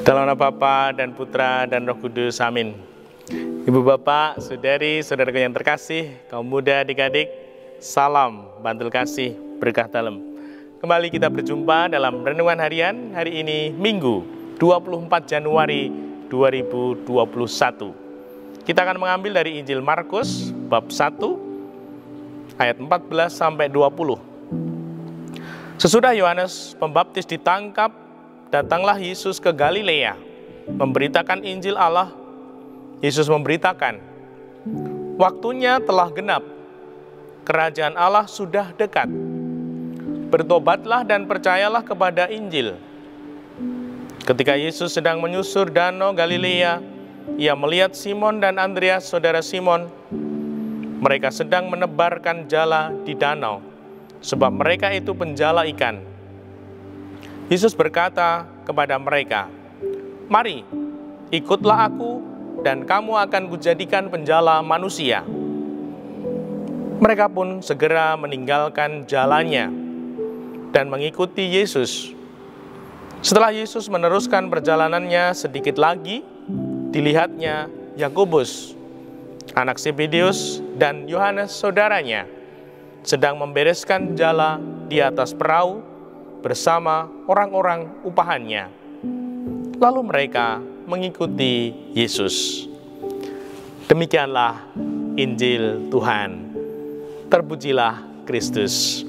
Dalam nama Bapa dan Putra dan Roh Kudus, amin. Ibu bapak, saudari, saudaraku yang terkasih, kaum muda, adik-adik, salam bantul kasih berkah dalam. Kembali kita berjumpa dalam renungan harian hari ini, Minggu 24 Januari 2021. Kita akan mengambil dari Injil Markus bab 1 ayat 14 sampai 20. Sesudah Yohanes Pembaptis ditangkap, datanglah Yesus ke Galilea, memberitakan Injil Allah. Yesus memberitakan, waktunya telah genap, kerajaan Allah sudah dekat. Bertobatlah dan percayalah kepada Injil. Ketika Yesus sedang menyusur danau Galilea, ia melihat Simon dan Andreas, saudara Simon. Mereka sedang menebarkan jala di danau, sebab mereka itu penjala ikan. Yesus berkata kepada mereka, "Mari, ikutlah aku, dan kamu akan kujadikan penjala manusia." Mereka pun segera meninggalkan jalannya dan mengikuti Yesus. Setelah Yesus meneruskan perjalanannya sedikit lagi, dilihatnya Yakobus, anak Zebedeus, dan Yohanes saudaranya sedang membereskan jala di atas perahu bersama orang-orang upahannya. Lalu mereka mengikuti Yesus. Demikianlah Injil Tuhan. Terpujilah Kristus.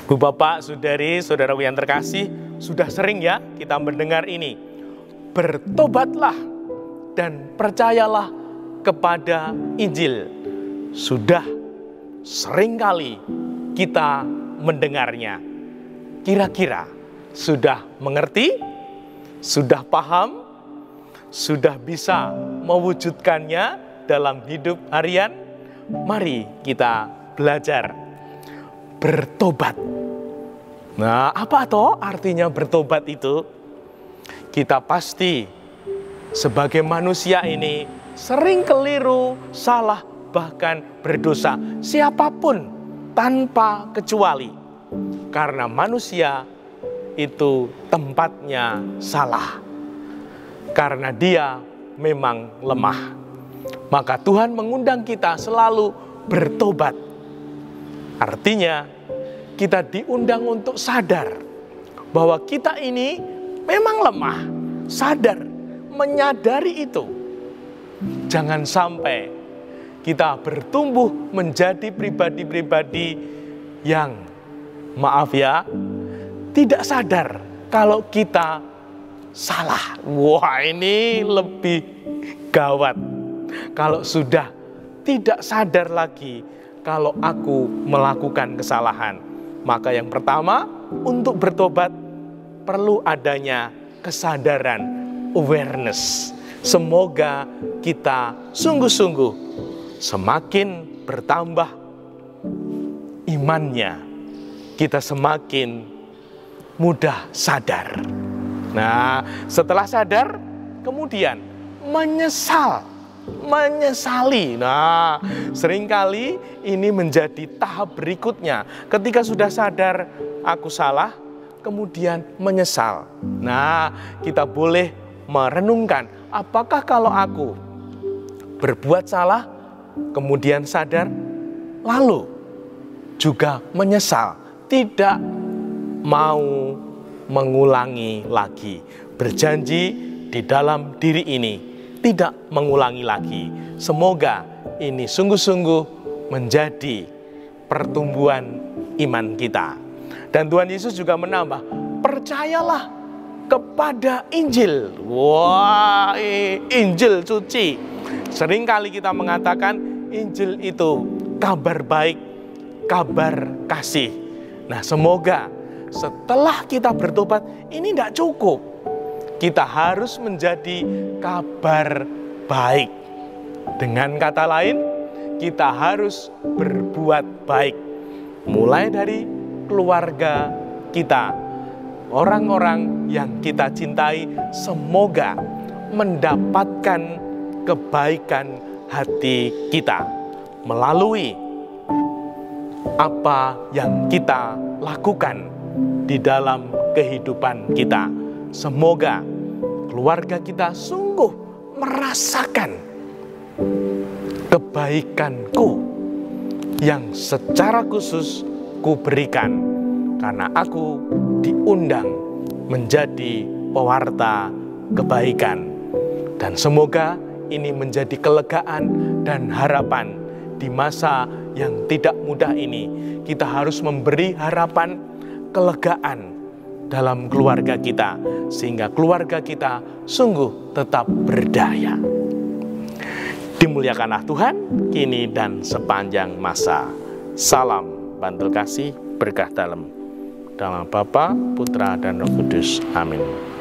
Bu bapak, saudari, saudaraku yang terkasih, sudah sering ya kita mendengar ini. Bertobatlah dan percayalah kepada Injil. Sudah sering kali kita mendengarnya. Kira-kira sudah mengerti? Sudah paham? Sudah bisa mewujudkannya dalam hidup harian? Mari kita belajar bertobat. Nah, apa toh artinya bertobat itu? Kita pasti sebagai manusia ini sering keliru, salah, bahkan berdosa. Siapapun tanpa kecuali. Karena manusia itu tempatnya salah. Karena dia memang lemah. Maka Tuhan mengundang kita selalu bertobat. Artinya kita diundang untuk sadar bahwa kita ini memang lemah. Sadar, menyadari itu. Jangan sampai kita bertumbuh menjadi pribadi-pribadi yang, maaf ya, tidak sadar kalau kita salah. Wah, ini lebih gawat. Kalau sudah tidak sadar lagi kalau aku melakukan kesalahan. Maka yang pertama, untuk bertobat perlu adanya kesadaran, awareness. Semoga kita sungguh-sungguh semakin bertambah imannya, kita semakin mudah sadar. Nah, setelah sadar, kemudian menyesali. Nah, seringkali ini menjadi tahap berikutnya. Ketika sudah sadar, aku salah, kemudian menyesal. Nah, kita boleh merenungkan, apakah kalau aku berbuat salah, kemudian sadar, lalu juga menyesal, tidak mau mengulangi lagi, berjanji di dalam diri ini tidak mengulangi lagi. Semoga ini sungguh-sungguh menjadi pertumbuhan iman kita. Dan Tuhan Yesus juga menambah, percayalah kepada Injil. Wah, Injil suci. Seringkali kita mengatakan Injil itu kabar baik, kabar kasih. Nah, semoga setelah kita bertobat, ini tidak cukup. Kita harus menjadi kabar baik. Dengan kata lain, kita harus berbuat baik. Mulai dari keluarga kita, orang-orang yang kita cintai, semoga mendapatkan kebaikan hati kita melalui apa yang kita lakukan di dalam kehidupan kita. Semoga keluarga kita sungguh merasakan kebaikanku yang secara khusus ku berikan karena aku diundang menjadi pewarta kebaikan. Dan semoga ini menjadi kelegaan dan harapan di masa yang tidak mudah ini. Kita harus memberi harapan kelegaan dalam keluarga kita, sehingga keluarga kita sungguh tetap berdaya. Dimuliakanlah Tuhan, kini dan sepanjang masa. Salam bantul kasih, berkah dalam. Dalam Bapa, Putra, dan Roh Kudus. Amin.